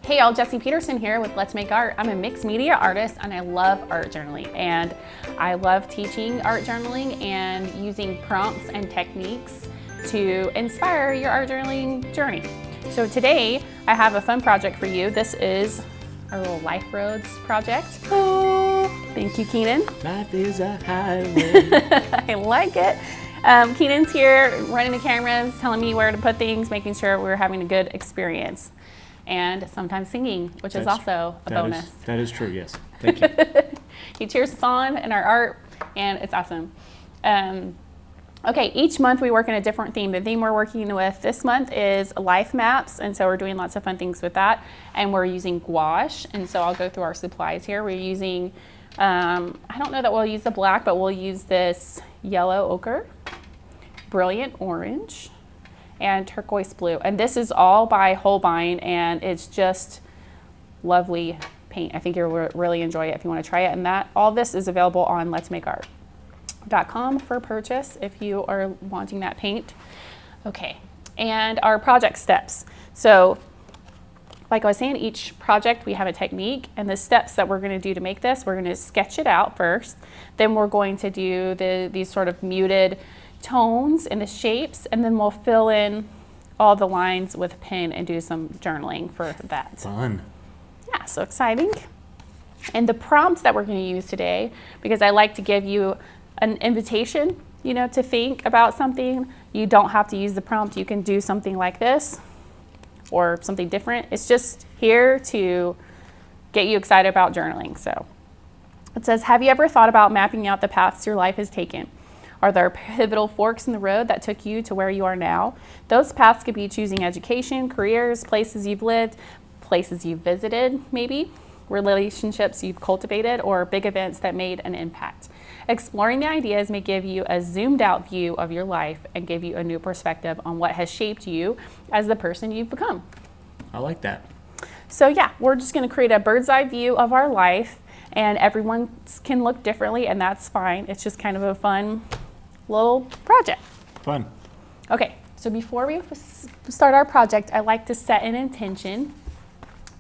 Hey y'all, Jesse Petersen here with Let's Make Art. I'm a mixed media artist and I love art journaling. And I love teaching art journaling and using prompts and techniques to inspire your art journaling journey. So today I have a fun project for you. This is our little Life Roads project. Oh, thank you, Keenan. Life is a highway. I like it. Keenan's here running the cameras, telling me where to put things, making sure we're having a good experience. And sometimes singing, which is also a bonus. That is true, yes. Thank you. He cheers us on in our art, and it's awesome. Okay, each month we work in a different theme. The theme we're working with this month is life maps, and so we're doing lots of fun things with that. And we're using gouache, and so I'll go through our supplies here. We're using, I don't know that we'll use the black, but we'll use this yellow ochre, brilliant orange, and turquoise blue. And this is all by Holbein, and it's just lovely paint. I think you'll really enjoy it if you want to try it. And that all this is available on letsmakeart.com for purchase if you are wanting that paint. Okay, and our project steps. So like I was saying, each project we have a technique, and the steps that we're going to do to make this, we're going to sketch it out first. Then we're going to do these sort of muted tones and the shapes, and then we'll fill in all the lines with a pen and do some journaling for that. Fun. Yeah, so exciting. And the prompts that we're going to use today, because I like to give you an invitation, to think about something. You don't have to use the prompt. You can do something like this or something different. It's just here to get you excited about journaling. So it says, have you ever thought about mapping out the paths your life has taken? Are there pivotal forks in the road that took you to where you are now? Those paths could be choosing education, careers, places you've lived, places you've visited, maybe, relationships you've cultivated, or big events that made an impact. Exploring the ideas may give you a zoomed out view of your life and give you a new perspective on what has shaped you as the person you've become. I like that. So yeah, we're just going to create a bird's eye view of our life, and everyone can look differently, and that's fine. It's just kind of a fun little project. Fun. Okay, so before we start our project, I like to set an intention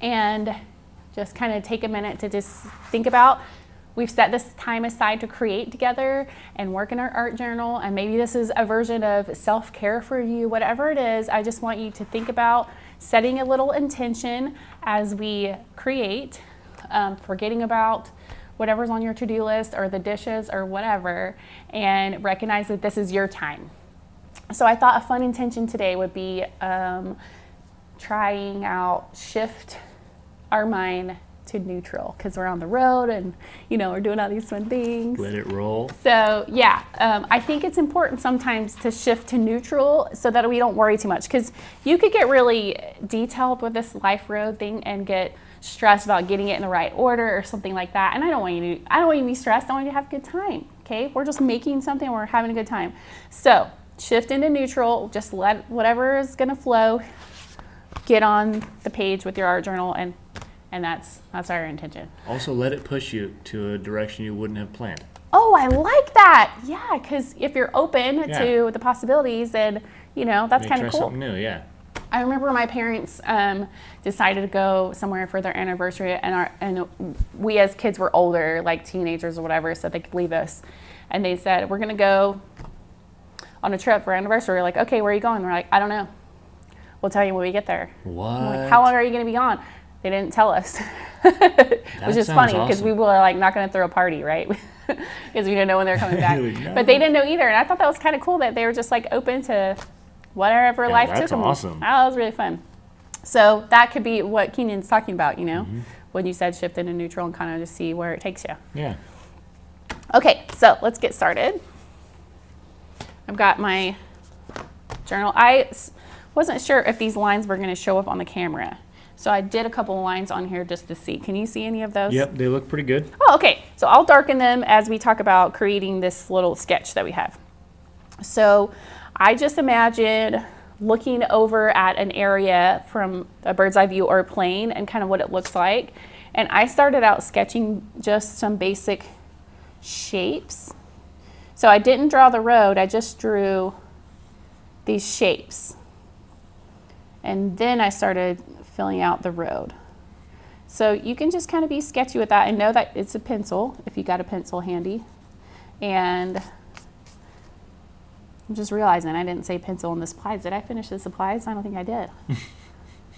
and just kind of take a minute to just think about, we've set this time aside to create together and work in our art journal, and maybe this is a version of self-care for you, whatever it is. I just want you to think about setting a little intention as we create, forgetting about whatever's on your to-do list or the dishes or whatever, and recognize that this is your time. So I thought a fun intention today would be trying out shift our mind to neutral, because we're on the road and we're doing all these fun things. Let it roll. So yeah, I think it's important sometimes to shift to neutral so that we don't worry too much, because you could get really detailed with this life road thing and get stressed about getting it in the right order or something like that. And I don't want you to be stressed. I want you to have a good time. Okay, we're just making something, we're having a good time. So shift into neutral, just let whatever is gonna flow get on the page with your art journal, and that's our intention. Also, let it push you to a direction you wouldn't have planned. Oh, I like that. Yeah, because if you're open to the possibilities, then that's kind of cool. Try something new, yeah. I remember my parents decided to go somewhere for their anniversary, and we as kids were older, like teenagers or whatever, so they could leave us. And they said, we're gonna go on a trip for our anniversary. We're like, okay, where are you going? We're like, I don't know. We'll tell you when we get there. What? I'm like, how long are you gonna be gone? They didn't tell us. Which is funny, because we were like not gonna throw a party, right? Because we didn't know when they're coming back. But they didn't know either, and I thought that was kind of cool that they were just like open to whatever life took them. That's awesome. Oh, that was really fun. So that could be what Keenan's talking about, when you said shift into neutral and kind of just see where it takes you. Yeah. Okay, so let's get started. I've got my journal. I wasn't sure if these lines were going to show up on the camera, so I did a couple of lines on here just to see. Can you see any of those? Yep, they look pretty good. Oh, okay. So I'll darken them as we talk about creating this little sketch that we have. So I just imagine looking over at an area from a bird's eye view or a plane and kind of what it looks like. And I started out sketching just some basic shapes. So I didn't draw the road, I just drew these shapes. And then I started filling out the road. So you can just kind of be sketchy with that and know that it's a pencil if you got a pencil handy. And I'm just realizing I didn't say pencil in the supplies. Did I finish the supplies? I don't think I did.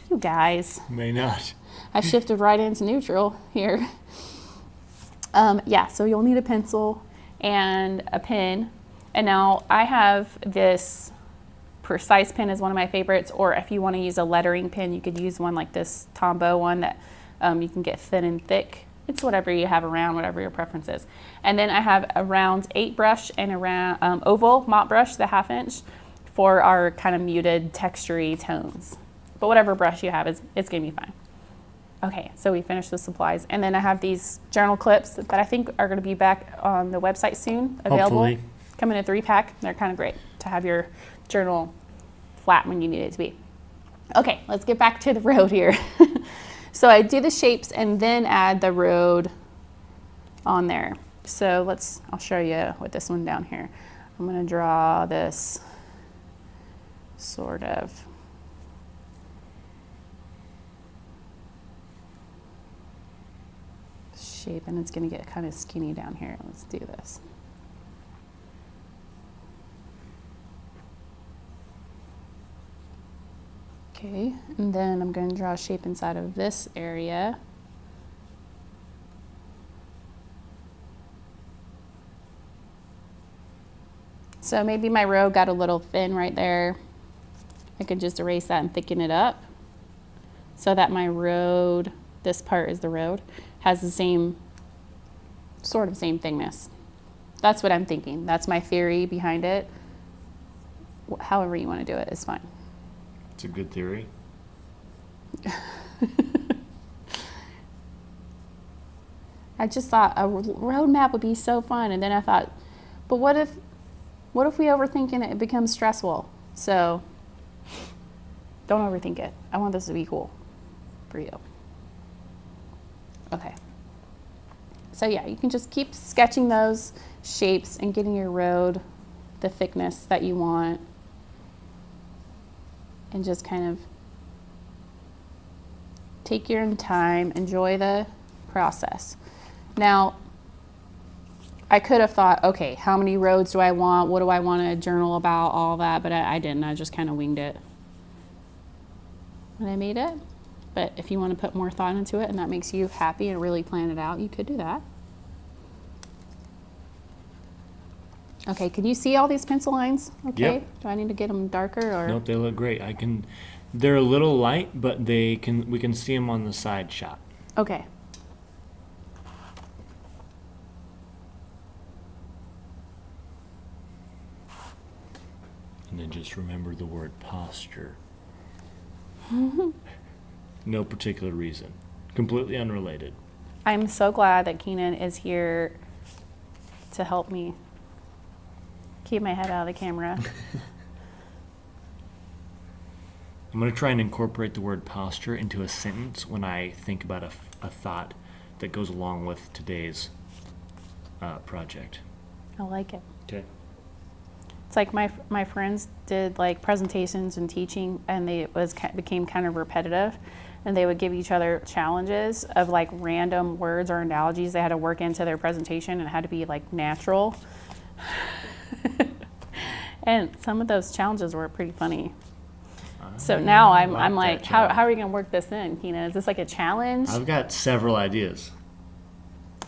You guys. May not. I shifted right into neutral here. Yeah, so you'll need a pencil and a pen. And now I have this Precise pen is one of my favorites, or if you want to use a lettering pen, you could use one like this Tombow one that you can get thin and thick. It's whatever you have around, whatever your preference is. And then I have a round 8 brush and a round oval mop brush, the 1/2 inch, for our kind of muted textury tones. But whatever brush you have, it's gonna be fine. Okay, so we finished the supplies. And then I have these journal clips that I think are gonna be back on the website soon, available. Hopefully. Come in a 3-pack. They're kind of great to have your journal flat when you need it to be. Okay, let's get back to the road here. So I do the shapes and then add the road on there. So I'll show you with this one down here. I'm gonna draw this sort of shape, and it's gonna get kind of skinny down here. Let's do this. Okay, and then I'm going to draw a shape inside of this area. So maybe my road got a little thin right there. I could just erase that and thicken it up so that my road, this part is the road, has the same, sort of same thickness. That's what I'm thinking. That's my theory behind it. However you want to do it is fine. It's a good theory. I just thought a road map would be so fun, and then I thought, but what if we overthink and it becomes stressful? So don't overthink it. I want this to be cool for you. Okay. So yeah, you can just keep sketching those shapes and getting your road the thickness that you want. And just kind of take your own time, enjoy the process. Now, I could have thought, okay, how many roads do I want? What do I want to journal about? All that, but I didn't. I just kind of winged it when I made it. But if you want to put more thought into it and that makes you happy and really plan it out, you could do that. Okay, can you see all these pencil lines? Okay. Yep. Do I need to get them darker or? Nope, they look great. They're a little light, but we can see them on the side shot. Okay. And then just remember the word posture. No particular reason. Completely unrelated. I'm so glad that Keenan is here to help me keep my head out of the camera. I'm going to try and incorporate the word posture into a sentence when I think about a thought that goes along with today's project. I like it. Okay. It's like my friends did like presentations and teaching, and became kind of repetitive, and they would give each other challenges of like random words or analogies they had to work into their presentation, and it had to be like natural. And some of those challenges were pretty funny. So now I'm like, how are we going to work this in, Keenan? Is this like a challenge? I've got several ideas.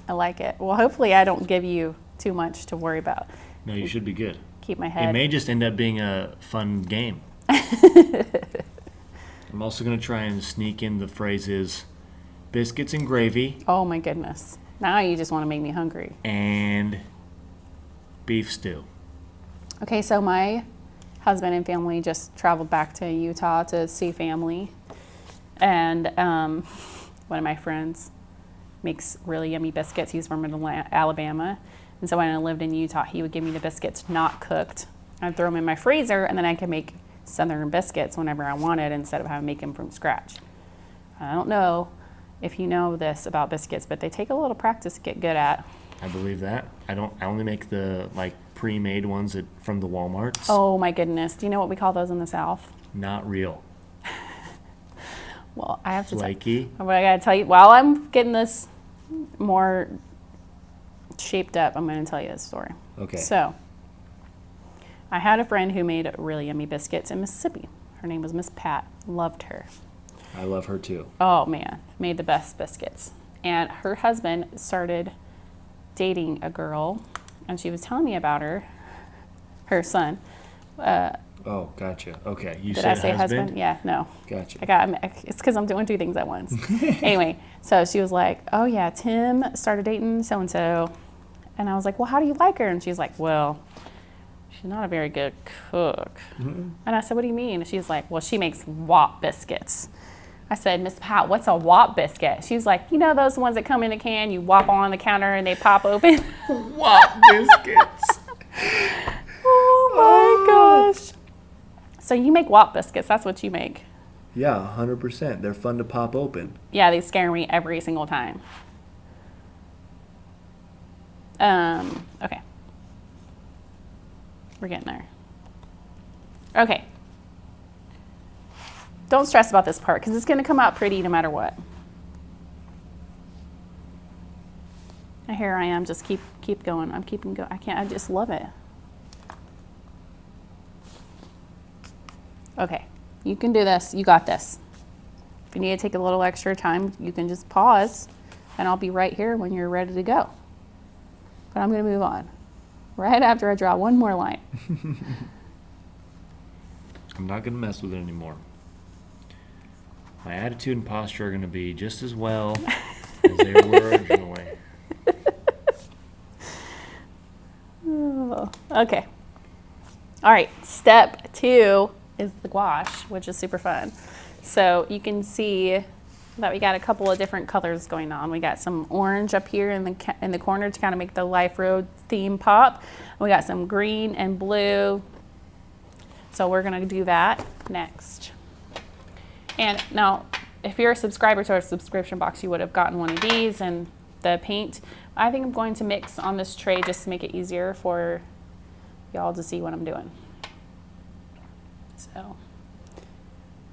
I like it. Well, hopefully I don't give you too much to worry about. No, you should be good. Keep my head. It may just end up being a fun game. I'm also going to try and sneak in the phrases biscuits and gravy. Oh my goodness. Now you just want to make me hungry. And beef stew. Okay, so my husband and family just traveled back to Utah to see family. And one of my friends makes really yummy biscuits. He's from Alabama. And so when I lived in Utah, he would give me the biscuits not cooked. I'd throw them in my freezer, and then I could make Southern biscuits whenever I wanted instead of having to make them from scratch. I don't know if you know this about biscuits, but they take a little practice to get good at. I believe that. I only make the like pre-made ones from the Walmarts. Oh my goodness. Do you know what we call those in the South? Not real. Well, I have to Flaky. but I gotta tell you, while I'm getting this more shaped up, I'm gonna tell you this story. Okay. So, I had a friend who made really yummy biscuits in Mississippi. Her name was Miss Pat. Loved her. I love her too. Oh man, made the best biscuits. And her husband started dating a girl, and she was telling me about her son. Oh, gotcha. Okay, you Did said I say husband? Yeah, no. Gotcha. It's because I'm doing two things at once. Anyway, so she was like, oh yeah, Tim started dating so-and-so. And I was like, well, how do you like her? And she's like, well, she's not a very good cook. Mm-hmm. And I said, what do you mean? And she's like, well, she makes WAP biscuits. I said, Miss Pat, what's a WAP biscuit? She was like, you know those ones that come in a can, you whop on the counter and they pop open? WAP biscuits. Oh my gosh. So you make WAP biscuits, that's what you make. Yeah, 100%. They're fun to pop open. Yeah, they scare me every single time. Okay. We're getting there. Okay. Don't stress about this part because it's going to come out pretty no matter what. And here I am, just keep going. I'm keeping going. I just love it. Okay, you can do this. You got this. If you need to take a little extra time, you can just pause and I'll be right here when you're ready to go. But I'm going to move on right after I draw one more line. I'm not going to mess with it anymore. My attitude and posture are going to be just as well as they were originally. Oh, okay. All right, step 2 is the gouache, which is super fun. So you can see that we got a couple of different colors going on. We got some orange up here in the corner to kind of make the Life Road theme pop. We got some green and blue. So we're going to do that next. And now, if you're a subscriber to our subscription box, you would have gotten one of these and the paint. I think I'm going to mix on this tray just to make it easier for y'all to see what I'm doing. So,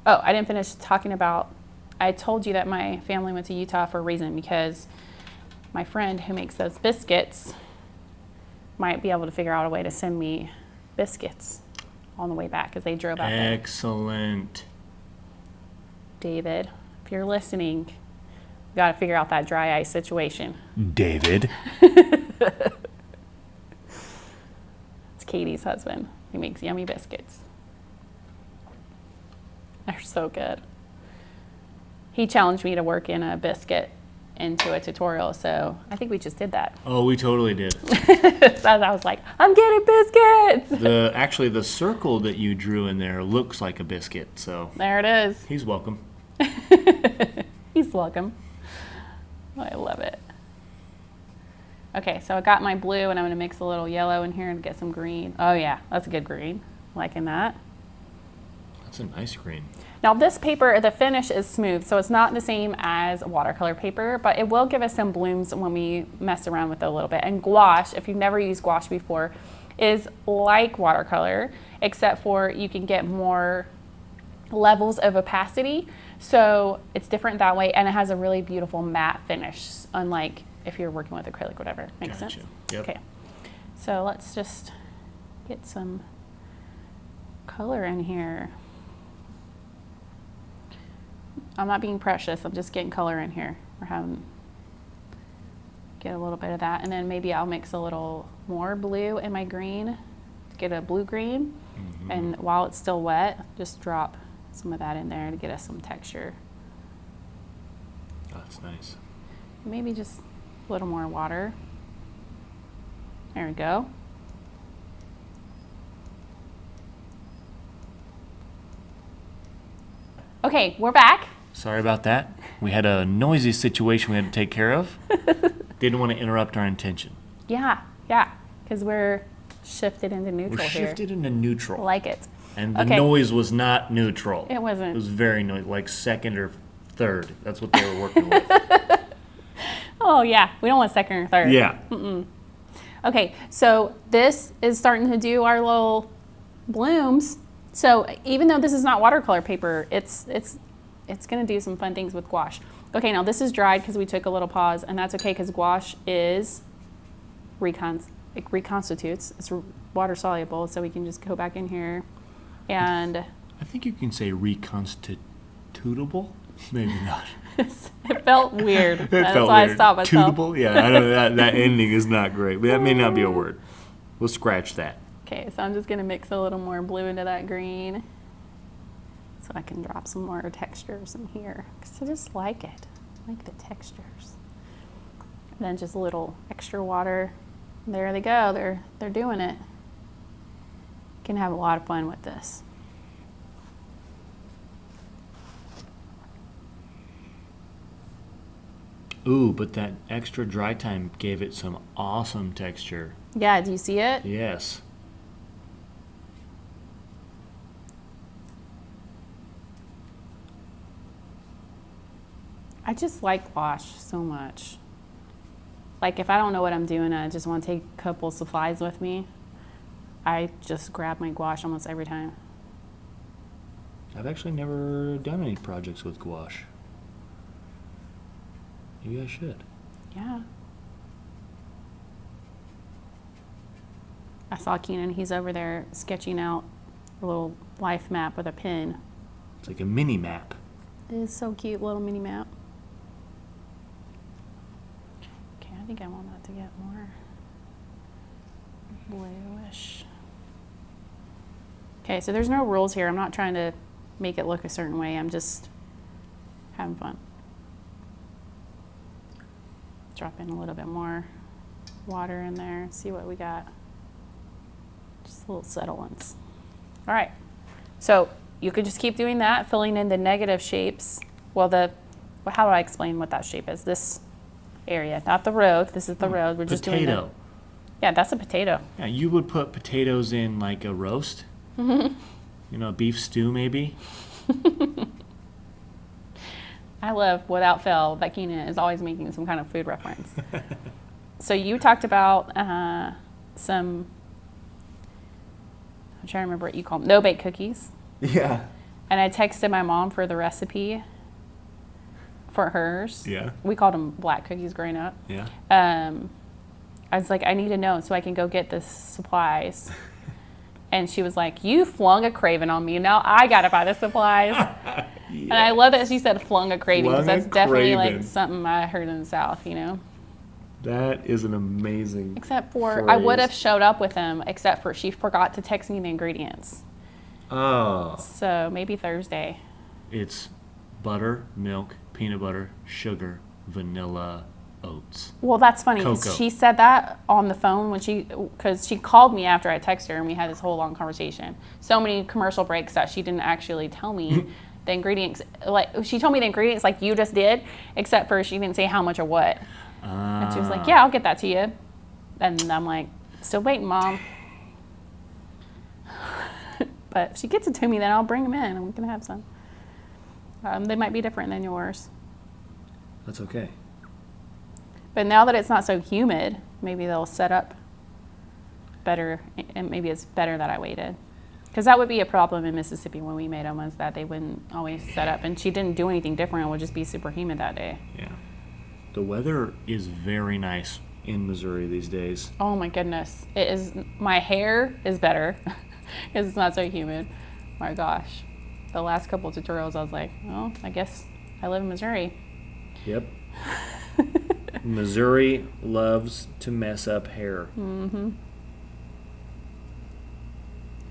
oh, I didn't finish talking about, I told you that my family went to Utah for a reason because my friend who makes those biscuits might be able to figure out a way to send me biscuits on the way back because they drove out there. Excellent. David, if you're listening, you got to figure out that dry ice situation. David. It's Katie's husband. He makes yummy biscuits. They're so good. He challenged me to work in a biscuit into a tutorial, so I think we just did that. Oh, we totally did. So I was like, I'm getting biscuits. Actually, the circle that you drew in there looks like a biscuit, so. There it is. He's welcome. He's welcome. I love it. Okay, so I got my blue and I'm gonna mix a little yellow in here and get some green. Oh yeah, that's a good green. Liking that. That's a nice green. Now this paper, the finish is smooth, so it's not the same as watercolor paper, but it will give us some blooms when we mess around with it a little bit. And gouache, if you've never used gouache before, is like watercolor, except for you can get more levels of opacity. So it's different that way, and it has a really beautiful matte finish, unlike if you're working with acrylic, whatever. Makes Gotcha. sense? Yep. Okay. So let's just get some color in here. I'm not being precious, I'm just getting color in here. We're having, get a little bit of that, and then maybe I'll mix a little more blue in my green to get a blue-green. Mm-hmm. And while it's still wet, just drop some of that in there to get us some texture. That's nice. Maybe just a little more water. There we go. Okay, we're back. Sorry about that. We had a noisy situation we had to take care of. Didn't want to interrupt our intention. Yeah, because we're shifted into neutral here. We're shifted into neutral. Like it. And the noise was not neutral. It wasn't. It was very noisy, like second or third. That's what they were working with. Oh yeah, we don't want second or third. Yeah. Okay, so this is starting to do our little blooms. So even though this is not watercolor paper, it's it's going to do some fun things with gouache. Okay, now this is dried because we took a little pause, and that's okay because gouache is it reconstitutes. It's water soluble, so we can just go back in here and I think you can say reconstitutable. Maybe not. It felt weird. It That's felt why weird. I stopped myself. Tutable? Yeah, I don't know. That ending is not great, but that may not be a word. We'll scratch that. Okay, so I'm just going to mix a little more blue into that green so I can drop some more textures in here because I just like it. I like the textures. And then just a little extra water. There they go. They're doing it. Can have a lot of fun with this. Ooh, but that extra dry time gave it some awesome texture. Yeah, do you see it? Yes. I just like gouache so much. Like if I don't know what I'm doing, I just want to take a couple supplies with me. I just grab my gouache almost every time. I've actually never done any projects with gouache. Maybe I should. Yeah. I saw Keenan, he's over there sketching out a little life map with a pen. It's like a mini map. It is so cute, little mini map. Okay, I think I want that to get more bluish. Okay, so there's no rules here. I'm not trying to make it look a certain way. I'm just having fun. Drop in a little bit more water in there, see what we got. Just little subtle ones. All right, so you could just keep doing that, filling in the negative shapes. Well, how do I explain what that shape is? This area, not the road. This is the road. We're just doing the Potato. Yeah, that's a potato. Yeah, you would put potatoes in like a roast. You know, a beef stew maybe. I love, without fail, that Keenan is always making some kind of food reference. So you talked about some, I'm trying to remember what you call them, no-bake cookies. Yeah. And I texted my mom for the recipe for hers. Yeah. We called them black cookies growing up. Yeah. I was like, I need to know so I can go get the supplies. And she was like, you flung a craving on me. Now I got to buy the supplies. Yes. And I love that she said flung a craving because that's definitely like something I heard in the South, you know? That is an amazing Except for, phrase. I would have showed up with them, except for she forgot to text me the ingredients. Oh. So maybe Thursday. It's butter, milk, peanut butter, sugar, vanilla, oats. Well, that's funny because Cocoa. she said that on the phone because she called me after I texted her and we had this whole long conversation. So many commercial breaks that she didn't actually tell me the ingredients. Like she told me the ingredients like you just did, except for she didn't say how much or what. And she was like, yeah, I'll get that to you. And I'm like, still waiting, Mom. But if she gets it to me, then I'll bring them in and we can have some. They might be different than yours. That's okay. But now that it's not so humid, maybe they'll set up better, and maybe it's better that I waited. Because that would be a problem in Mississippi when we made them, was that they wouldn't always set up. And she didn't do anything different. It would just be super humid that day. Yeah. The weather is very nice in Missouri these days. Oh my goodness. It is. My hair is better because it's not so humid. My gosh. The last couple of tutorials, I was like, well, I guess I live in Missouri. Yep. Missouri loves to mess up hair. Mm-hmm.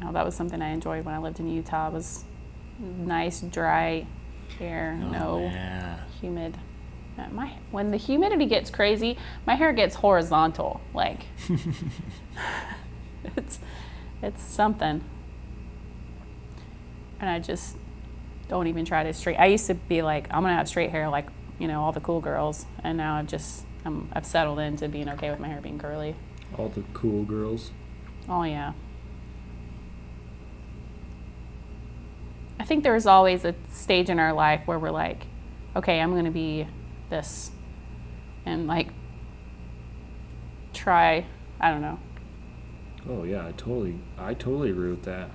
Oh, that was something I enjoyed when I lived in Utah. Was nice, dry hair, humid. When the humidity gets crazy, my hair gets horizontal. Like, it's something. And I just don't even try to straighten. I used to be like, I'm gonna have straight hair like, you know, all the cool girls. And now I've settled into being okay with my hair being curly. All the cool girls. Oh yeah. I think there's always a stage in our life where we're like, okay, I'm gonna be this, and like try, I don't know. Oh yeah, I totally agree with that.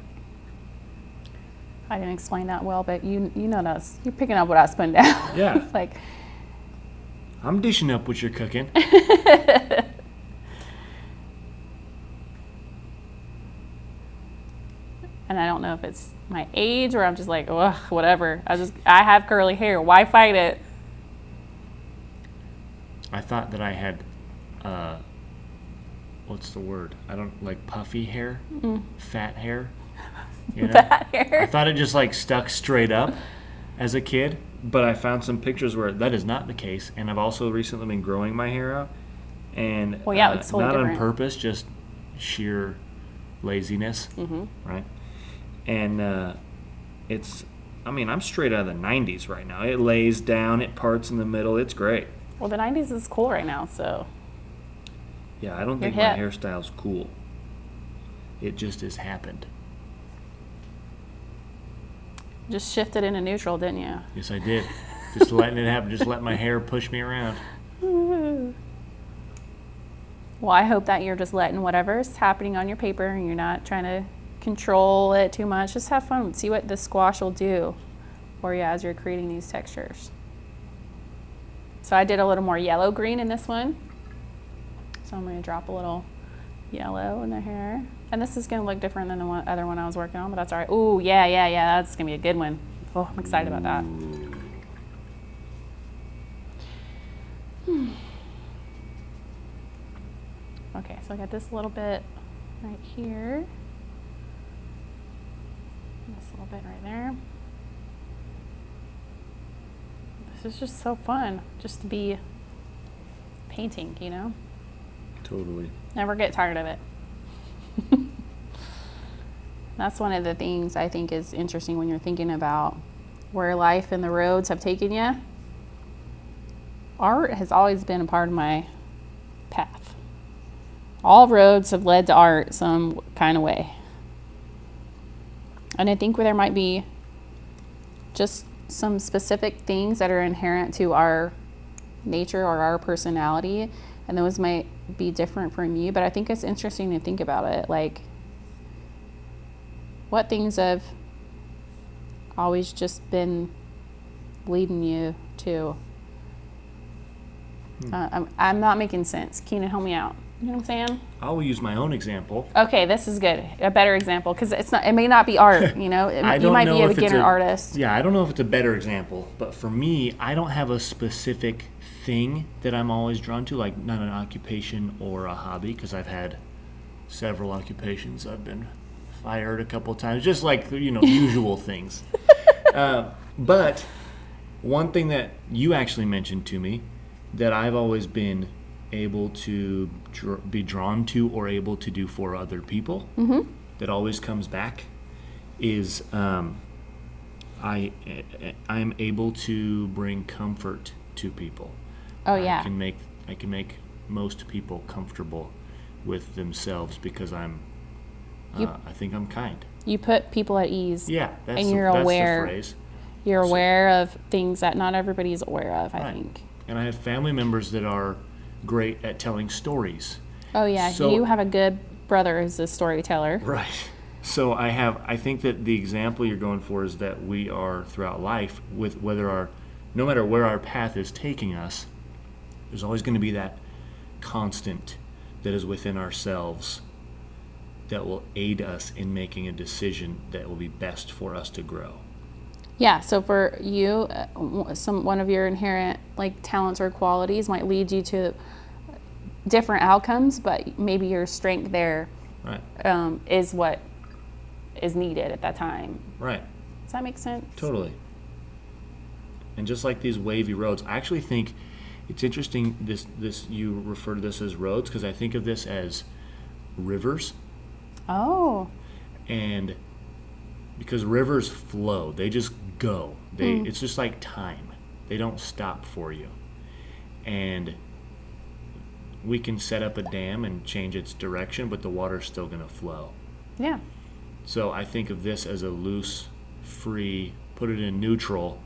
I didn't explain that well, but you know that's, you're picking up what I was putting down. Yeah. It's like, I'm dishing up what you're cooking. and I don't know if it's my age or I'm just like, ugh, whatever. I have curly hair. Why fight it? I thought that I had, what's the word? I don't like puffy hair, fat hair. You know? Fat hair. I thought it just like stuck straight up as a kid, but I found some pictures where that is not the case. And I've also recently been growing my hair out, and Well, yeah, it's totally not different. on purpose, just sheer laziness, right? And I'm straight out of the 90s right now. It lays down, it parts in the middle, it's great. Well, the 90s is cool right now, so. Yeah, I don't think my hairstyle's cool. It just has happened. Just shifted into neutral, didn't you? Yes, I did. Just letting it happen. Just let my hair push me around. Well, I hope that you're just letting whatever's happening on your paper and you're not trying to control it too much. Just have fun. See what the squash will do for you as you're creating these textures. So I did a little more yellow-green in this one. So I'm going to drop a little yellow in the hair. And this is going to look different than the other one I was working on, but that's all right. Ooh, yeah, that's going to be a good one. Oh, I'm excited about that. Okay, so I got this little bit right here. This little bit right there. This is just so fun, just to be painting, you know? Totally. Never get tired of it. That's one of the things I think is interesting when you're thinking about where life and the roads have taken you. Art has always been a part of my path. All roads have led to art some kind of way. And I think there might be just some specific things that are inherent to our nature or our personality, and those might be different from you, but I think it's interesting to think about it. Like, what things have always just been leading you to? I'm not making sense. Keenan, help me out. You know what I'm saying? I will use my own example. Okay, this is good. A better example, because it may not be art, you know? You might be a beginner artist. Yeah, I don't know if it's a better example, but for me, I don't have a specific thing that I'm always drawn to, like not an occupation or a hobby, because I've had several occupations. I've been fired a couple of times, just like, usual things. But one thing that you actually mentioned to me that I've always been able to be drawn to or able to do for other people, that always comes back, is I'm able to bring comfort to people. Oh yeah. I can make most people comfortable with themselves because I think I'm kind. You put people at ease. Yeah, that's and you're the aware. Phrase. You're aware of things that not everybody is aware of, I think. And I have family members that are great at telling stories. Oh yeah, so, you have a good brother who's a storyteller. Right. So I think that the example you're going for is that we are throughout life, with no matter where our path is taking us, there's always going to be that constant that is within ourselves that will aid us in making a decision that will be best for us to grow. Yeah, so for you, one of your inherent talents or qualities might lead you to different outcomes, but maybe your strength there is what is needed at that time. Right. Does that make sense? Totally. And just like these wavy roads, I actually think it's interesting this you refer to this as roads, because I think of this as rivers. Oh. And because rivers flow, they just go. It's just like time. They don't stop for you. And we can set up a dam and change its direction, but the water's still going to flow. Yeah. So I think of this as a loose, free, put it in neutral,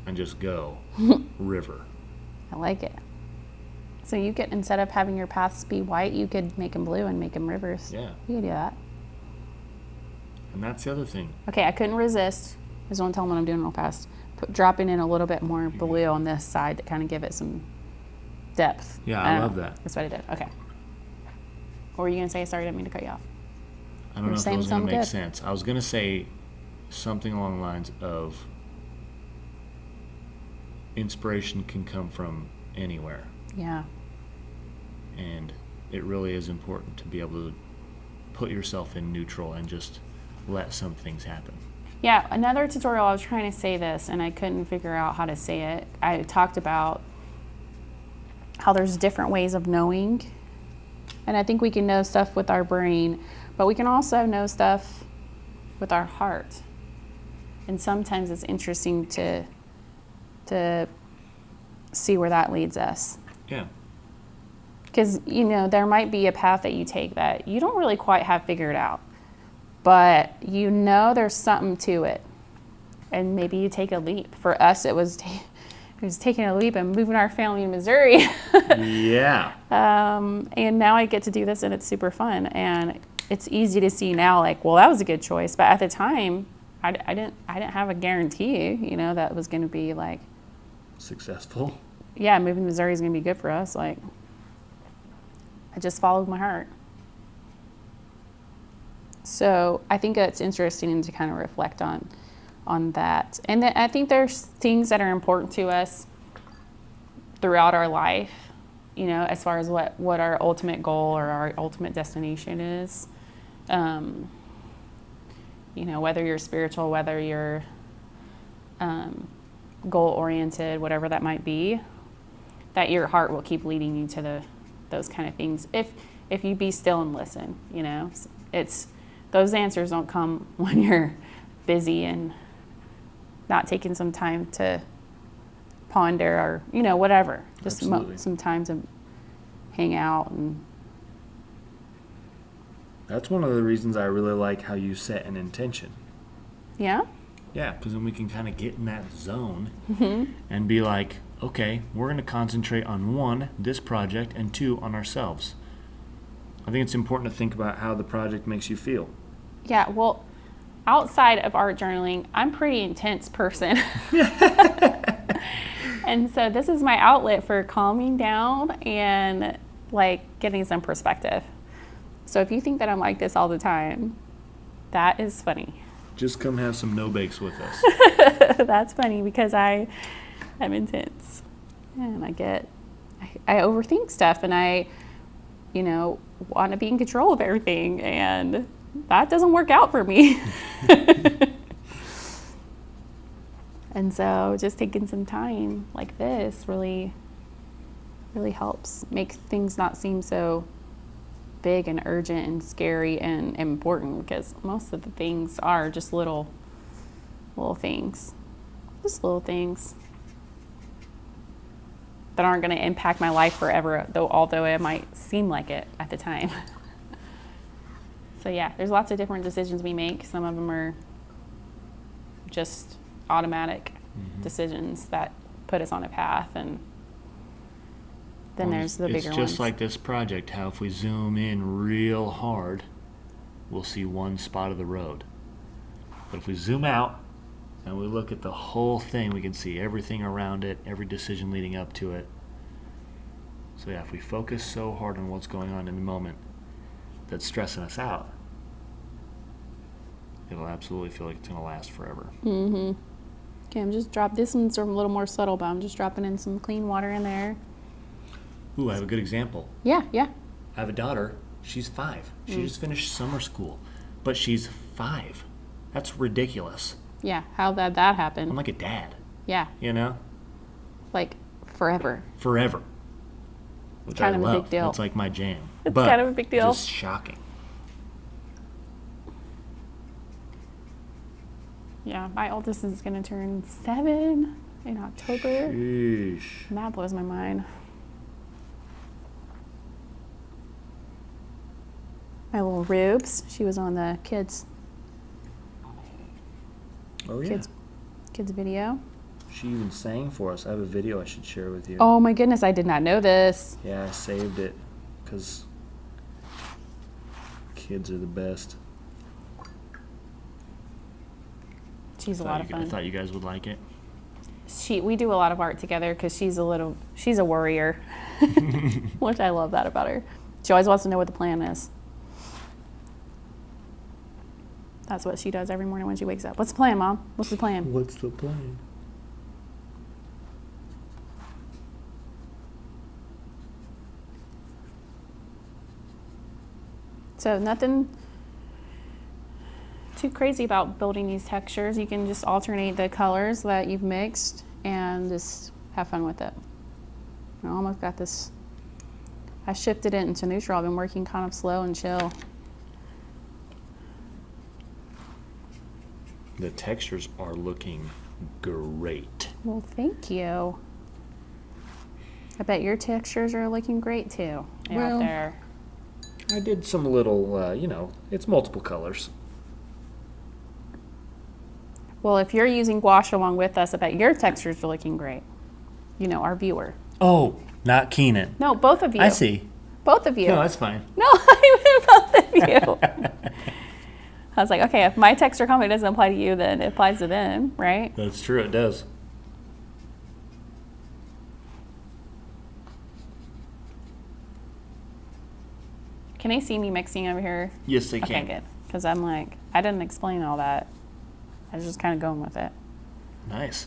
and just go river. I like it. So you could, instead of having your paths be white, you could make them blue and make them rivers. Yeah. You could do that. And that's the other thing. Okay, I couldn't resist. Just don't tell them what I'm doing real fast. Dropping in a little bit more blue on this side to kind of give it some depth. Yeah, I love that. That's what I did. Okay. What were you going to say? Sorry, I didn't mean to cut you off. I don't know if it was going to make sense. I was going to say something along the lines of inspiration can come from anywhere. Yeah. And it really is important to be able to put yourself in neutral and just let some things happen. Yeah, another tutorial, I was trying to say this and I couldn't figure out how to say it. I talked about how there's different ways of knowing. And I think we can know stuff with our brain, but we can also know stuff with our heart. And sometimes it's interesting to see where that leads us. Yeah. Because, you know, there might be a path that you take that you don't really quite have figured out, but you know there's something to it. And maybe you take a leap. For us, it was taking a leap and moving our family to Missouri. Yeah. And now I get to do this and it's super fun. And it's easy to see now, like, well, that was a good choice. But at the time, I didn't have a guarantee, you know, that was going to be like successful. Yeah, moving to Missouri is going to be good for us. Like, I just followed my heart. So I think it's interesting to kind of reflect on that. And then I think there's things that are important to us throughout our life, you know, as far as what our ultimate goal or our ultimate destination is. You know, whether you're spiritual, whether you're goal-oriented, whatever that might be, that your heart will keep leading you to those kind of things. If you be still and listen, you know, it's those answers don't come when you're busy and not taking some time to ponder or, you know, whatever. Just some time to hang out. And that's one of the reasons I really like how you set an intention. Yeah? Yeah, because then we can kind of get in that zone Mm-hmm. and be like, okay, we're going to concentrate on 1, this project, and 2, on ourselves. I think it's important to think about how the project makes you feel. Yeah, well, outside of art journaling, I'm a pretty intense person. And so this is my outlet for calming down and like getting some perspective. So if you think that I'm like this all the time, that is funny. Just come have some no-bakes with us. That's funny because I am intense and I overthink stuff and I, you know, want to be in control of everything, and that doesn't work out for me. And so just taking some time like this really, really helps make things not seem so big and urgent and scary and important, because most of the things are just little things. Just little things that aren't going to impact my life forever, although it might seem like it at the time. So yeah, there's lots of different decisions we make. Some of them are just automatic decisions that put us on a path, and then there's the bigger ones. It's just like this project, how if we zoom in real hard, we'll see one spot of the road. But if we zoom out and we look at the whole thing, we can see everything around it, every decision leading up to it. So yeah, if we focus so hard on what's going on in the moment that's stressing us out, it'll absolutely feel like it's going to last forever. Mm-hmm. Okay, this one's a little more subtle, but I'm just dropping in some clean water in there. Ooh, I have a good example. Yeah. I have a daughter. She's 5. She just finished summer school, but she's 5. That's ridiculous. Yeah, how did that happen? I'm like a dad. Yeah. You know? Like forever. Forever. Which kind I of love. a big deal. It's like my jam. It's kind of a big deal. Just shocking. Yeah, my oldest is going to turn 7 in October. Sheesh. And that blows my mind. My little Rubes, she was on the kids video. She even sang for us. I have a video I should share with you. Oh my goodness, I did not know this. Yeah, I saved it because kids are the best. She's a lot of fun. I thought you guys would like it. We do a lot of art together because she's a worrier, which I love that about her. She always wants to know what the plan is. That's what she does every morning when she wakes up. What's the plan, Mom? What's the plan? What's the plan? So nothing too crazy about building these textures. You can just alternate the colors that you've mixed and just have fun with it. I almost got this. I shifted it into neutral. I've been working kind of slow and chill. The textures are looking great. Well, thank you. I bet your textures are looking great too out there. I did some little, it's multiple colors. Well, if you're using gouache along with us, I bet your textures are looking great. You know, our viewer. Oh, not Keenan. No, both of you. I see. Both of you. No, that's fine. No, I mean both of you. I was like, okay, if my texture comment doesn't apply to you, then it applies to them, right? That's true, it does. Can they see me mixing over here? Yes, they can. Okay, good. Because I'm like, I didn't explain all that. I was just kind of going with it. Nice.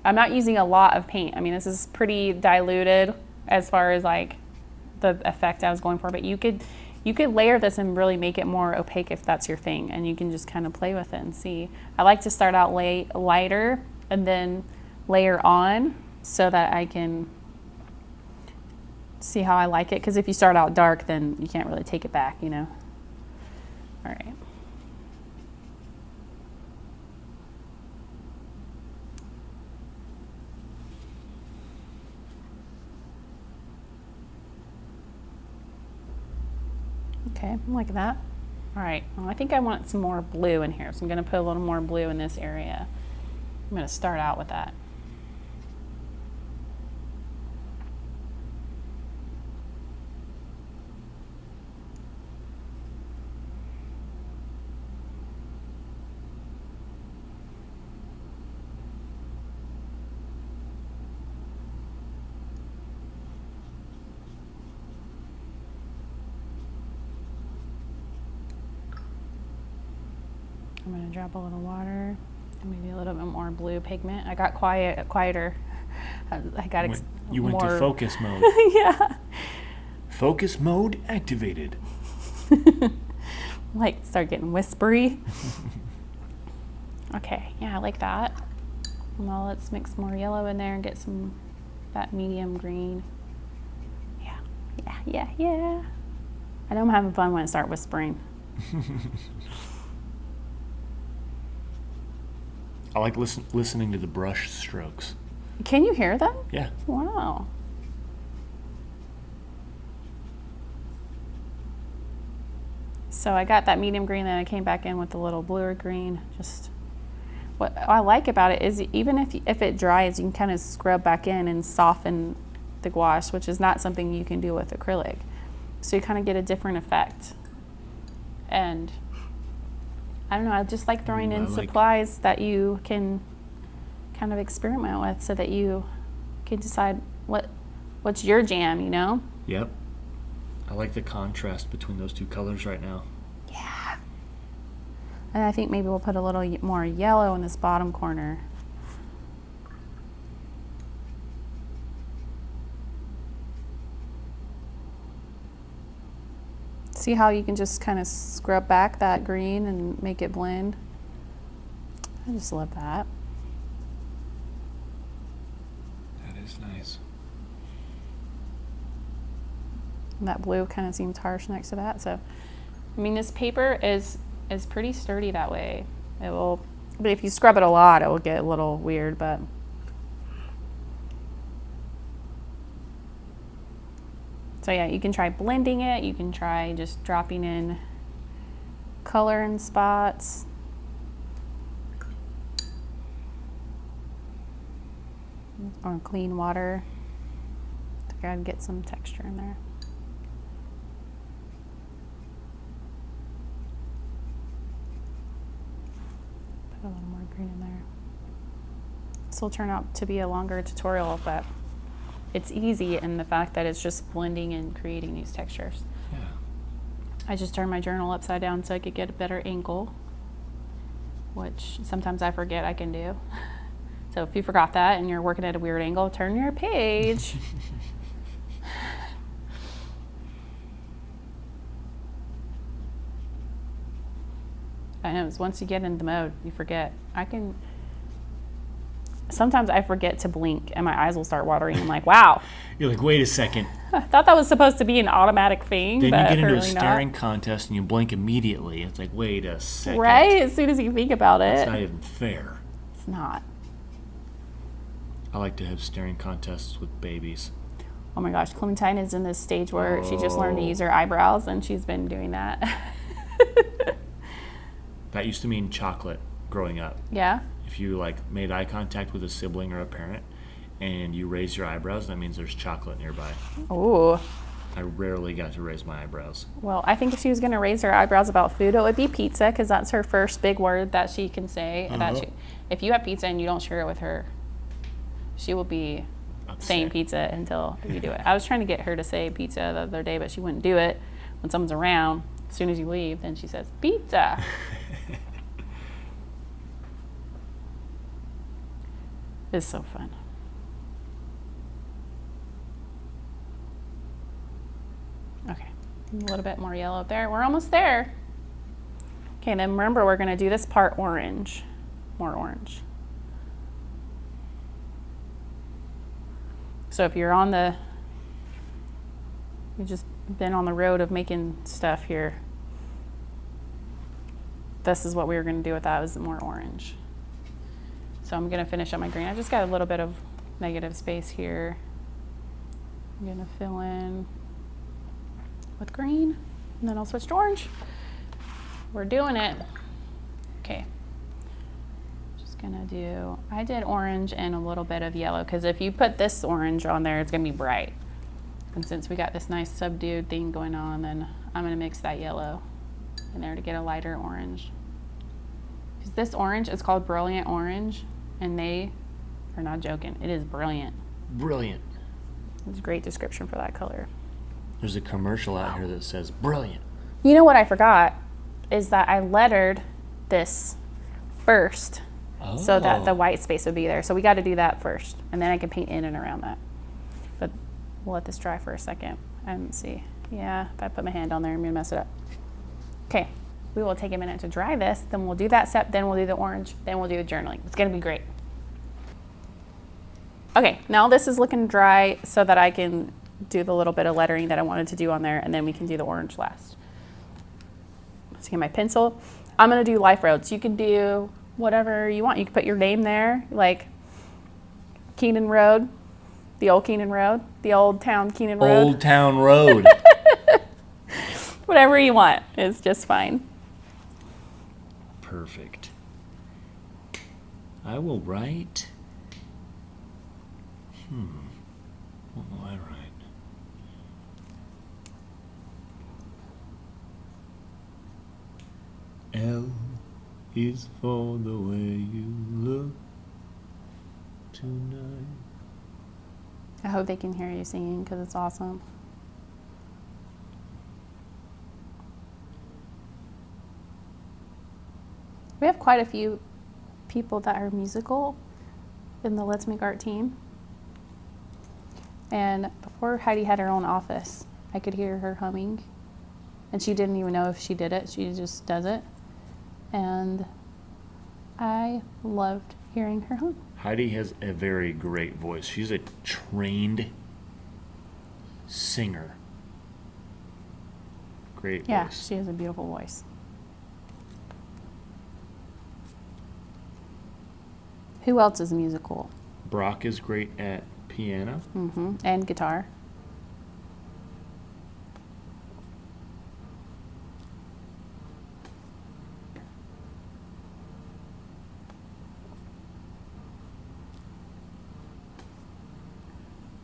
I'm not using a lot of paint. I mean, this is pretty diluted as far as like the effect I was going for, but you could layer this and really make it more opaque if that's your thing, and you can just kind of play with it and see. I like to start out lighter and then layer on so that I can see how I like it, because if you start out dark, then you can't really take it back, you know. All right. Okay, like that. All right, well, I think I want some more blue in here, so I'm gonna put a little more blue in this area. I'm gonna start out with that. I'm gonna drop a little water and maybe a little bit more blue pigment. I got quieter. I got You went to focus mode. Yeah. Focus mode activated. Like start getting whispery. Okay, yeah, I like that. Now let's mix more yellow in there and get some that medium green. Yeah. I know I'm having fun when I start whispering. I like listening to the brush strokes. Can you hear them? Yeah. Wow. So I got that medium green, then I came back in with a little bluer green. Just what I like about it is even if it dries, you can kind of scrub back in and soften the gouache, which is not something you can do with acrylic. So you kind of get a different effect. And I don't know, I just like throwing in supplies that you can kind of experiment with so that you can decide what's your jam, you know? Yep. I like the contrast between those two colors right now. Yeah. And I think maybe we'll put a little more yellow in this bottom corner. See how you can just kind of scrub back that green and make it blend? I just love that. That is nice. And that blue kind of seems harsh next to that. So, I mean, this paper is pretty sturdy that way. It will, but if you scrub it a lot, it will get a little weird, but. So yeah, you can try blending it. You can try just dropping in color in spots. Or clean water to kind of get some texture in there. green in there. This will turn out to be a longer tutorial, but it's easy in the fact that it's just blending and creating these textures. Yeah. I just turned my journal upside down so I could get a better angle, which sometimes I forget I can do. So if you forgot that and you're working at a weird angle, turn your page. I know, it's once you get in the mode, you forget. Sometimes I forget to blink and my eyes will start watering. I'm like, wow. You're like, wait a second. I thought that was supposed to be an automatic thing. Then but you get into a apparently staring not. contest and you blink immediately. It's like, wait a second. Right? As soon as you think about it. It's not even fair. It's not. I like to have staring contests with babies. Oh my gosh, Clementine is in this stage where she just learned to use her eyebrows and she's been doing that. That used to mean chocolate growing up. Yeah? If you like made eye contact with a sibling or a parent and you raise your eyebrows, that means there's chocolate nearby. Ooh. I rarely got to raise my eyebrows. Well, I think if she was going to raise her eyebrows about food, it would be pizza, because that's her first big word that she can say. If you have pizza and you don't share it with her, she will be saying pizza until you do it. I was trying to get her to say pizza the other day, but she wouldn't do it. When someone's around, as soon as you leave, then she says, pizza. It's so fun. Okay, a little bit more yellow up there. We're almost there. Okay, then remember we're gonna do this part orange. More orange. So if you've just been on the road of making stuff here, this is what we were gonna do with that, was more orange. So I'm gonna finish up my green. I just got a little bit of negative space here. I'm gonna fill in with green, and then I'll switch to orange. We're doing it. Okay. Just gonna do, I did orange and a little bit of yellow, because if you put this orange on there, it's gonna be bright. And since we got this nice subdued thing going on, then I'm gonna mix that yellow in there to get a lighter orange. Because this orange is called Brilliant Orange, and they are not joking. It is brilliant. Brilliant. It's a great description for that color. There's a commercial out here that says brilliant. You know what I forgot is that I lettered this first so that the white space would be there. So we got to do that first, and then I can paint in and around that. But we'll let this dry for a second and see. Yeah, if I put my hand on there, I'm gonna mess it up. Okay, we will take a minute to dry this, then we'll do that step, then we'll do the orange, then we'll do the journaling. It's gonna be great. Okay, now this is looking dry so that I can do the little bit of lettering that I wanted to do on there, and then we can do the orange last. Let's get my pencil. I'm gonna do life roads. You can do whatever you want. You can put your name there, like Keenan Road, the old Keenan Road, the old town Keenan Road. Old Town Road. Whatever you want is just fine. Perfect. I will write. What will I write? L is for the way you look tonight. I hope they can hear you singing because it's awesome. We have quite a few people that are musical in the Let's Make Art team. And before Heidi had her own office, I could hear her humming. And she didn't even know if she did it. She just does it. And I loved hearing her hum. Heidi has a very great voice. She's a trained singer. Great Yeah, voice. she has a beautiful voice. Who else is musical? Brock is great at piano. And guitar.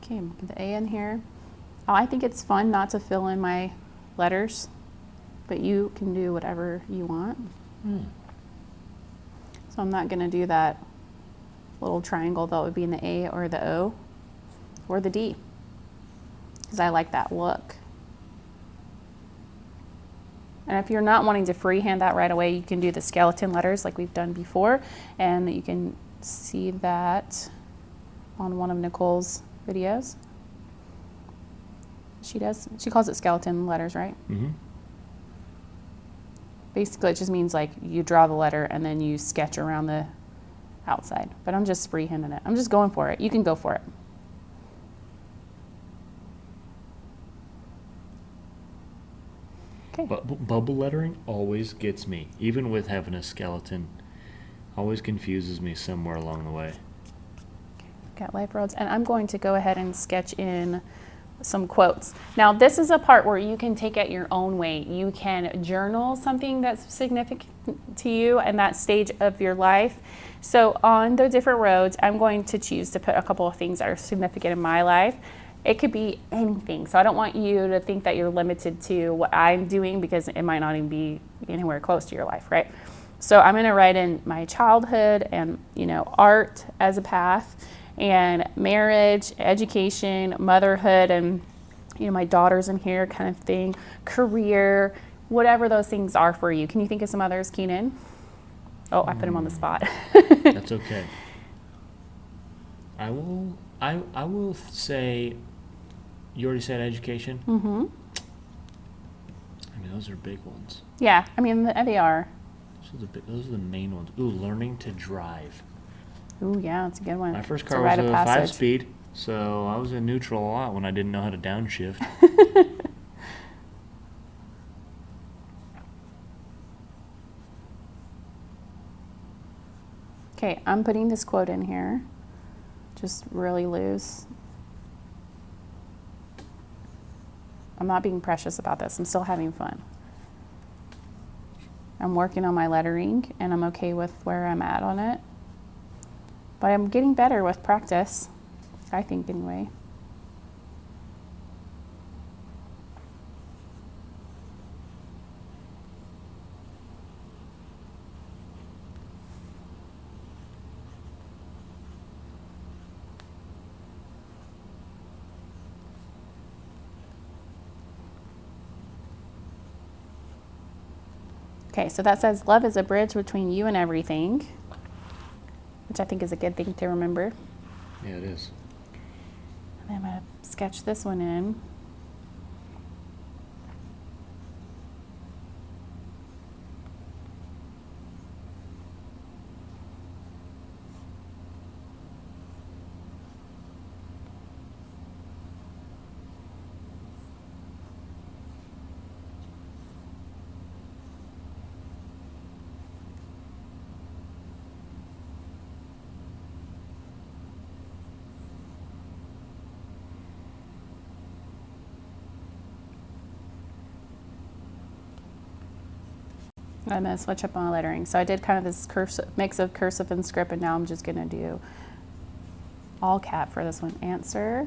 Okay, get the A in here. Oh, I think it's fun not to fill in my letters, but you can do whatever you want. So So I'm not going to do that little triangle that would be in the A or the O or the D, because I like that look. And if you're not wanting to freehand that right away, you can do the skeleton letters like we've done before, and you can see that on one of Nicole's videos. She calls it skeleton letters, right? Mm-hmm. Basically, it just means like you draw the letter and then you sketch around the outside. But I'm just freehanding it. I'm just going for it. You can go for it. Okay. But bubble lettering always gets me, even with having a skeleton. Always confuses me somewhere along the way. Got life roads, and I'm going to go ahead and sketch in some quotes. Now, this is a part where you can take it your own way. You can journal something that's significant to you and that stage of your life. So on the different roads, I'm going to choose to put a couple of things that are significant in my life. It could be anything. So I don't want you to think that you're limited to what I'm doing, because it might not even be anywhere close to your life, right? So I'm going to write in my childhood and, art as a path, and marriage, education, motherhood, and, my daughter's in here kind of thing, career, whatever those things are for you. Can you think of some others, Keenan? Oh, I put him on the spot. That's okay. I will say, you already said education? Mm-hmm. I mean, those are big ones. Yeah, they are. Those are the main ones. Ooh, learning to drive. Ooh, yeah, that's a good one. My first car was a 5-speed, so I was in neutral a lot when I didn't know how to downshift. Okay, I'm putting this quote in here, just really loose. I'm not being precious about this. I'm still having fun. I'm working on my lettering, and I'm okay with where I'm at on it. But I'm getting better with practice, I think anyway. Okay, so that says love is a bridge between you and everything, which I think is a good thing to remember. Yeah, it is. And I'm going to sketch this one in. I'm going to switch up my lettering. So I did kind of this mix of cursive and script, and now I'm just going to do all cap for this one. Answer.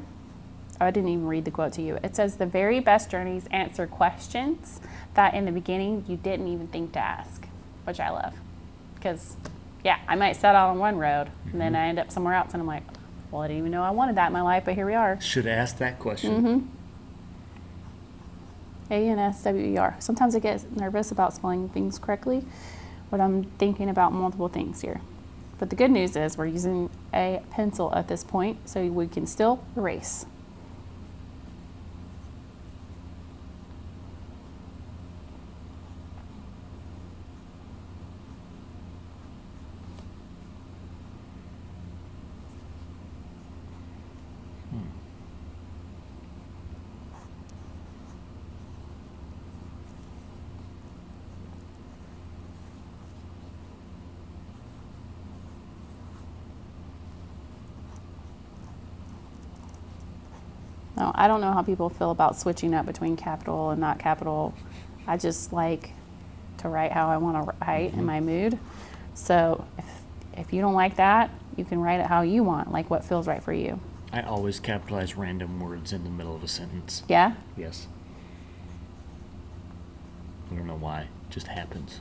Oh, I didn't even read the quote to you. It says, the very best journeys answer questions that in the beginning you didn't even think to ask, which I love. Because, yeah, I might set out on one road, and then I end up somewhere else, and I'm like, well, I didn't even know I wanted that in my life, but here we are. Should ask that question. Mm-hmm. A-N-S-W-E-R. Sometimes I get nervous about spelling things correctly, but I'm thinking about multiple things here. But the good news is we're using a pencil at this point, so we can still erase. Now, I don't know how people feel about switching up between capital and not capital. I just like to write how I want to write in my mood. So if you don't like that, you can write it how you want, like what feels right for you. I always capitalize random words in the middle of a sentence. Yeah? Yes. I don't know why. It just happens.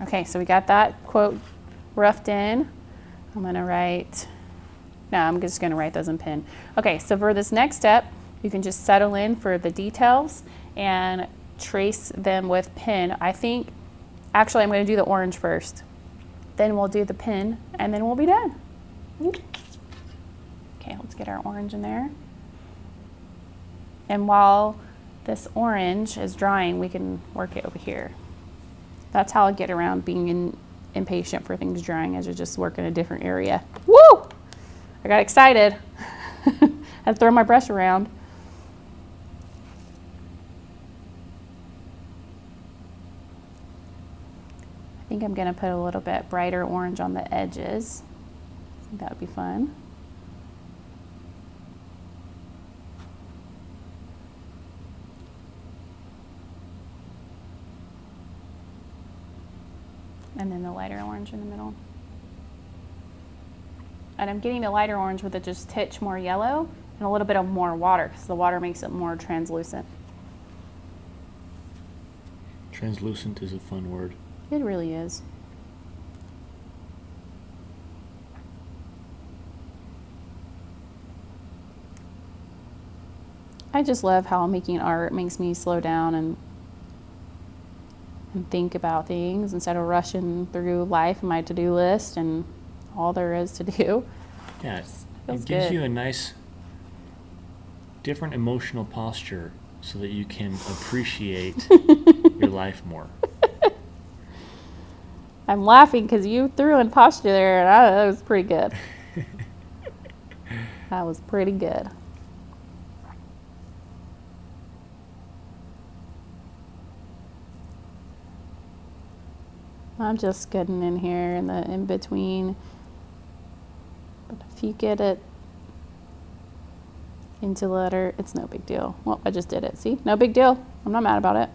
Okay, so we got that quote roughed in. I'm going to write, no, I'm just going to write those in pen. Okay, so for this next step, you can just settle in for the details and trace them with pen. I think, actually, I'm going to do the orange first. Then we'll do the pen, and then we'll be done. Okay, let's get our orange in there. And while this orange is drying, we can work it over here. That's how I get around being impatient for things drying, as you just work in a different area. Woo! I got excited. I had to throw my brush around. I think I'm going to put a little bit brighter orange on the edges. I think that would be fun. And then the lighter orange in the middle. And I'm getting the lighter orange with just a titch more yellow and a little bit of more water, because the water makes it more translucent. Translucent is a fun word. It really is. I just love how making art makes me slow down and think about things instead of rushing through life and my to-do list and all there is to do. Yeah, Feels it gives good. you a nice, different emotional posture so that you can appreciate your life more. I'm laughing because you threw in posture there, and that was pretty good. That was pretty good. I'm just getting in here in the in between. But if you get it into the letter, it's no big deal. Well, I just did it. See? No big deal. I'm not mad about it.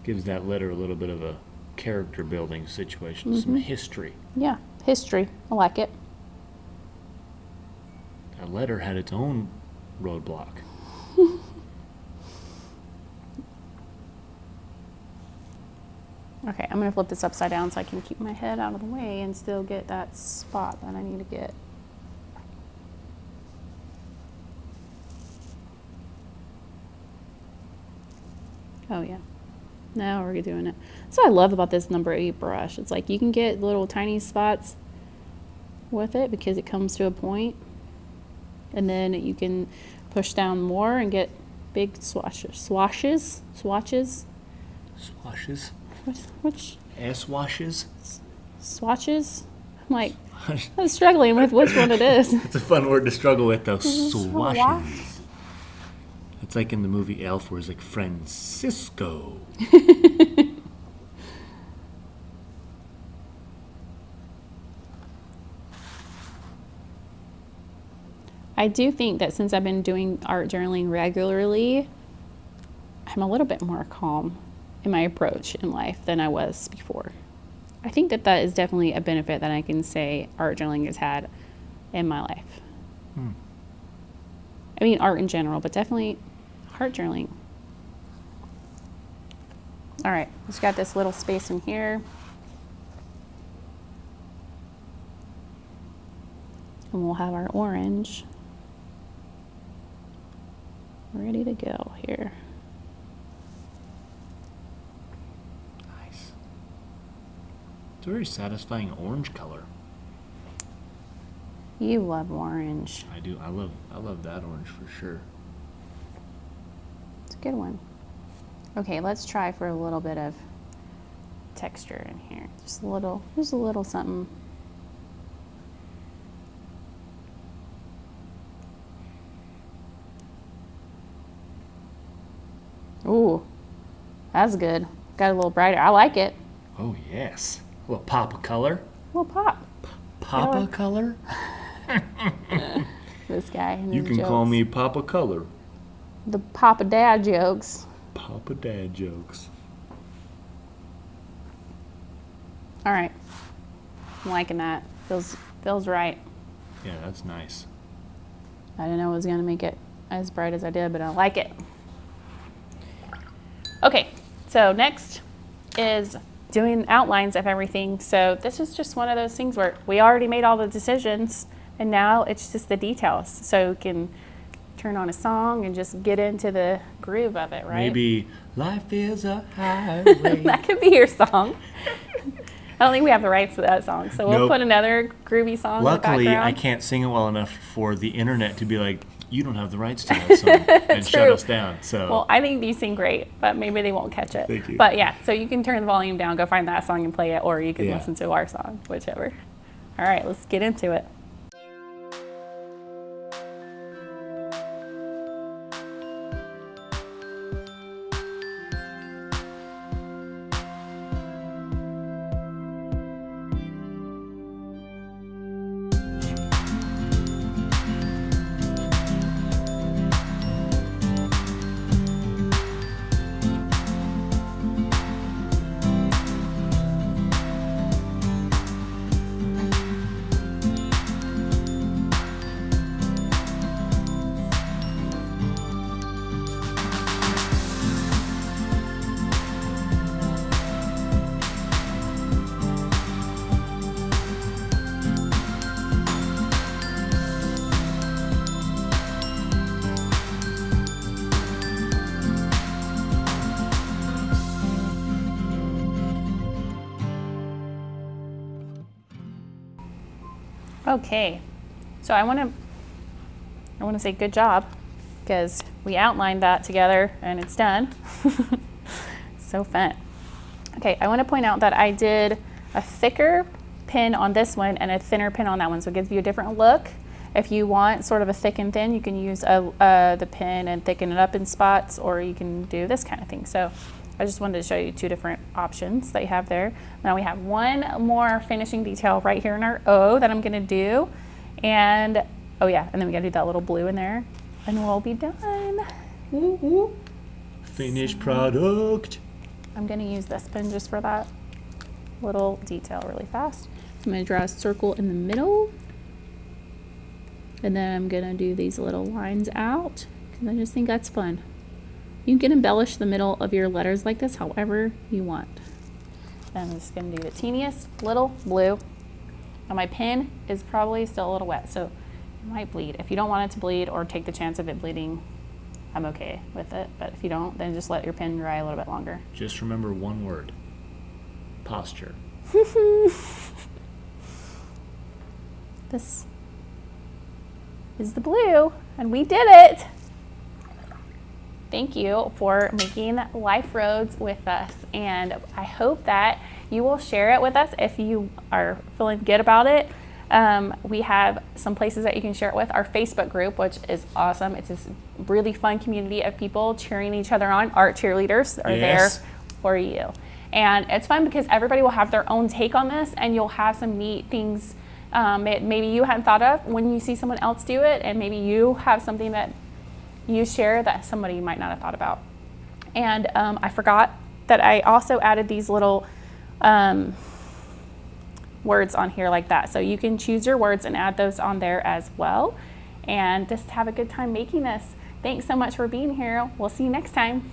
Gives that letter a little bit of a character building situation, some history. Yeah, history. I like it. That letter had its own roadblock. Okay, I'm going to flip this upside down so I can keep my head out of the way and still get that spot that I need to get. Oh yeah, now we're doing it. That's what I love about this number 8 brush. It's like you can get little tiny spots with it because it comes to a point, and then you can push down more and get big swatches. Swashes? Which Swashes? swatches? I'm like, I'm struggling with which one it is. It's a fun word to struggle with, though. Swash. Swashes. It's like in the movie Elf, where it's like Francisco. I do think that since I've been doing art journaling regularly, I'm a little bit more calm in my approach in life than I was before. I think that that is definitely a benefit that I can say art journaling has had in my life. I mean, art in general, but definitely art journaling. All right, just got this little space in here. And we'll have our orange ready to go here. Nice. It's a very satisfying orange color. You love orange. I do. I love that orange for sure. It's a good one. Okay, let's try for a little bit of texture in here. Just a little something. Ooh, that's good. Got a little brighter. I like it. Oh, yes. A little pop of color. A little pop. Papa color? This guy. And You his can call jokes. me Papa Color. The Papa Dad jokes. Papa Dad jokes. All right. I'm liking that. Feels right. Yeah, that's nice. I didn't know it was going to make it as bright as I did, but I like it. Okay, So next is doing outlines of everything. So this is just one of those things where we already made all the decisions and now it's just the details. So you can turn on a song and just get into the groove of it, right? Maybe life is a highway. That could be your song. I don't think we have the rights to that song, so we'll put another groovy song Luckily, in the background. I can't sing it well enough for the internet to be like, you don't have the rights to that song and shut us down. So, well, I think you sing great, but maybe they won't catch it. Thank you. But yeah, so you can turn the volume down, go find that song and play it, or you can listen to our song, whichever. All right, let's get into it. Okay, so I want to say good job because we outlined that together and it's done. So fun. Okay, I want to point out that I did a thicker pin on this one and a thinner pin on that one, so it gives you a different look. If you want sort of a thick and thin, you can use the pin and thicken it up in spots, or you can do this kind of thing. So I just wanted to show you two different options that you have there. Now we have one more finishing detail right here in our O that I'm gonna do. And, oh yeah, and then we gotta do that little blue in there and we'll be done. Woo-hoo. Finished product. I'm gonna use this pen just for that little detail really fast. I'm gonna draw a circle in the middle. And then I'm gonna do these little lines out because I just think that's fun. You can embellish the middle of your letters like this however you want. And I'm just gonna do the teeniest little blue. Now my pen is probably still a little wet, so it might bleed. If you don't want it to bleed or take the chance of it bleeding, I'm okay with it. But if you don't, then just let your pen dry a little bit longer. Just remember one word: posture. This is the blue, and we did it. Thank you for making Life Roads with us, and I hope that you will share it with us if you are feeling good about it. We have some places that you can share it with. Our Facebook group, which is awesome. It's this really fun community of people cheering each other on. Art cheerleaders are there for you. And it's fun because everybody will have their own take on this, and you'll have some neat things maybe you hadn't thought of when you see someone else do it, and maybe you have something that you share that somebody might not have thought about. And I forgot that I also added these little words on here like that. So you can choose your words and add those on there as well. And just have a good time making this. Thanks so much for being here. We'll see you next time.